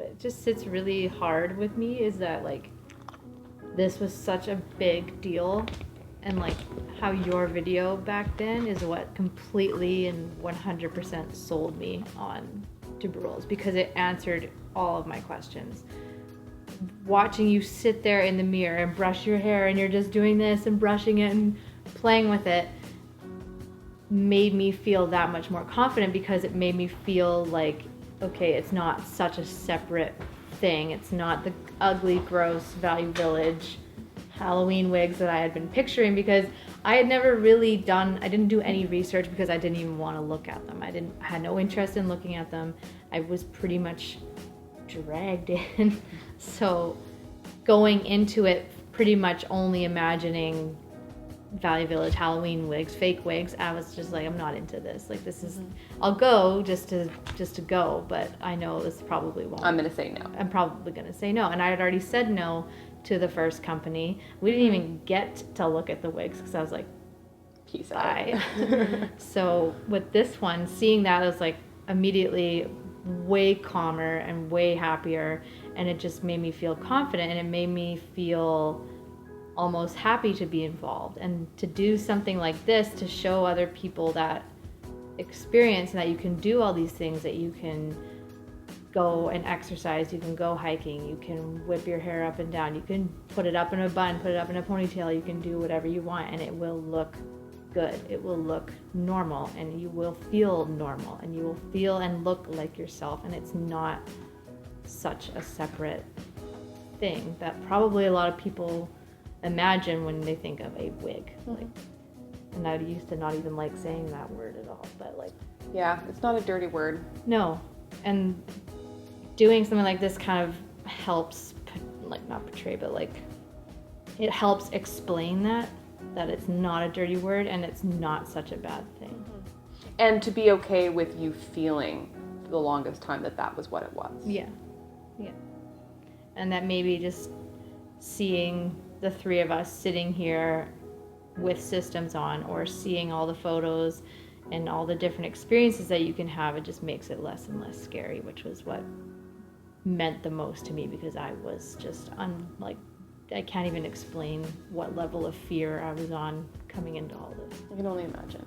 it just sits really hard with me is that like this was such a big deal, and like how your video back then is what completely and 100% sold me on DuBrule's, because it answered all of my questions. Watching you sit there in the mirror and brush your hair, and you're just doing this and brushing it and playing with it, made me feel that much more confident, because it made me feel like, okay, it's not such a separate thing. It's not the ugly, gross Value Village Halloween wigs that I had been picturing, because I had never really I didn't do any research because I didn't even want to look at them. I had no interest in looking at them. I was pretty much dragged in. So going into it pretty much only imagining Value Village Halloween wigs, fake wigs, I was just like, I'm not into this. Like, this is, I'll go just to go, but I know this probably won't. I'm gonna say no. I'm probably gonna say no, and I had already said no to the first company. We didn't even get to look at the wigs because I was like, peace bye. out. So with this one, seeing that, I was like immediately way calmer and way happier, and it just made me feel confident, and it made me feel almost happy to be involved and to do something like this, to show other people that experience and that you can do all these things, that you can go and exercise, you can go hiking, you can whip your hair up and down, you can put it up in a bun, put it up in a ponytail, you can do whatever you want, and it will look good. It will look normal, and you will feel normal, and you will feel and look like yourself, and it's not such a separate thing that probably a lot of people imagine when they think of a wig. Like, and I used to not even like saying that word at all, but like, Yeah, it's not a dirty word. no. And doing something like this kind of helps, like, not portray, but like, it helps explain that it's not a dirty word and it's not such a bad thing. And to be okay with you feeling for the longest time that was what it was. Yeah. And that maybe just seeing the three of us sitting here with systems on, or seeing all the photos and all the different experiences that you can have, it just makes it less and less scary, which was what meant the most to me, because I was just I can't even explain what level of fear I was on coming into all this. I can only imagine.